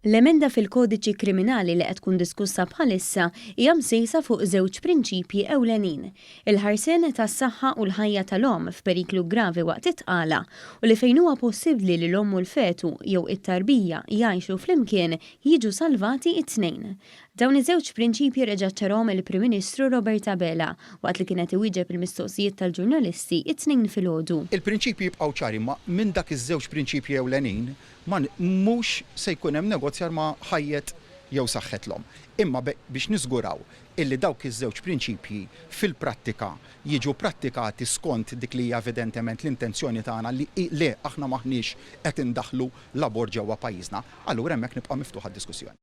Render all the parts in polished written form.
L-emenda fil-kodiċi kriminali li qed tkun diskussa bħalissa hija msejsa fuq żewġ prinċipji ewlenin: il-ħarsien tas-saħħa u l-ħajja tal-omm f'periklu gravi waqt it-tqala u li fejn huwa possibbli li l-omm u l-fetu jew it-tarbija jgħixu flimkien jiġu salvati it-tnejn. Dawn iż-żewġ prinċipji reġa' ċarahom il-Prim Ministru Robert Abela waqt li kienet iwieġeb il-mistoqsijiet tal-ġurnalisti it-tnejn filgħodu. Il-prinċipji jibqgħu ċari ma minn dak iż-żewġ prinċipji ewlenin mhux se jkun hemm negozjar ma' ħajjet jew saħħet l-omm. Imma biex niżguraw illi dawk iż-żewġ prinċipji fil-prattika jiġu prattikati skont dik li hija evidentement l-intenzjoni tagħna li le aħna maħniex qed indaħħlu l-abort ġewwa pajjiżna, allura hemmhekk nibqa' miftuħa d-diskussjoni.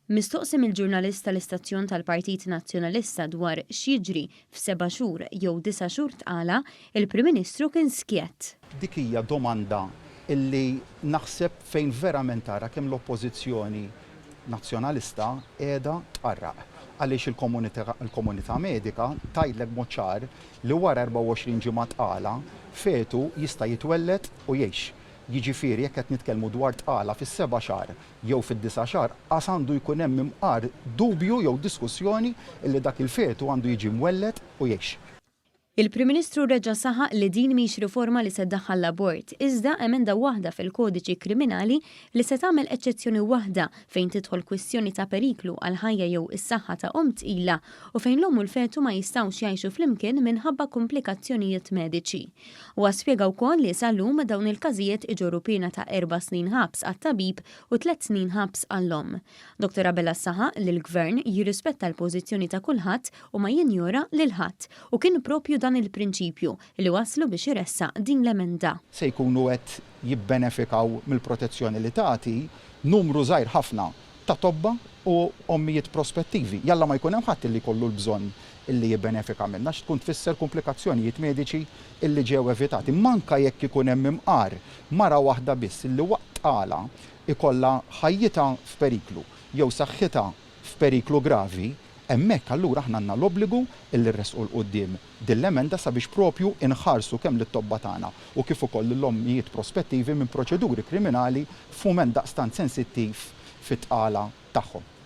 Mistoqsim il-ġurnalist tal-istazzjon tal-Partit Nazzjonalista dwar x'jiġri f'7 xhur jew 9 xhur tqala, il-Prim Ministru kien skjett. Dik hija domanda illi naħseb fejn verament tara kemm l-oppożizzjoni nazzjonalista qiegħda tqarraq. Għaliex il-komunità medika tgħidlek b'mod ċar li wara 24 ġimgħa tqala fetu jista' jitwellet u jgħix. Jiġifieri jekk qed nitkellmu dwar tqala fis-7 xahar jew fid-9 xahar qas għandu jkun hemm imqar dubju jew diskussjoni li dak il-fetu għandu jiġi mwellet u jgħix. Il-Prim Ministru reġa' saħaq li din mhix riforma li se ddaħħal l-abort, iżda emenda waħda fil-kodiċi kriminali li se tagħmel eċċezzjoni waħda fejn tidħol kwistjoni ta' periklu għal ħajja jew is-saħħa ta' omm tqila u fejn l-omm u l-fetu ma jistgħux jgħixu flimkien minħabba komplikazzjonijiet mediċi. Huwa spjega wkoll li sal-lum dawn il-każijiet iġorru pena ta' 4 snin ħabs għat-tabib u 3 snin ħabs għall-omm. Dr. Abela saħaq li l-Gvern jirrispetta l-pożizzjoni ta' kulħadd u ma jinjora lil ħadd u kien propju dan il-prinċipju li waslu biex iressaq din l-emenda. Se jkunu qed jibbenefikaw mill-protezzjoni li tagħti numru żgħir ħafna ta' tobba u ommijiet prospettivi. Jalla ma jkun hemm ħadd li jkollu l-bżonn illi jibbenefika minnha tkun tfisser komplikazzjonijiet mediċi illi ġew evitati. Manka jekk ikun hemm imqar mara waħda biss illi waqt tqala ikollha ħajjitha f'periklu jew saħħitha f'periklu gravi, hemmhekk allura aħna għandna l-obbligu illi nresqu l-qudiem din l-emenda sabiex propju inħarsu kemm lit-tobba tagħna u kif ukoll l-ommijiet prospettivi minn proċeduri kriminali f'mument daqstant sensittiv fit-tqala tagħhom.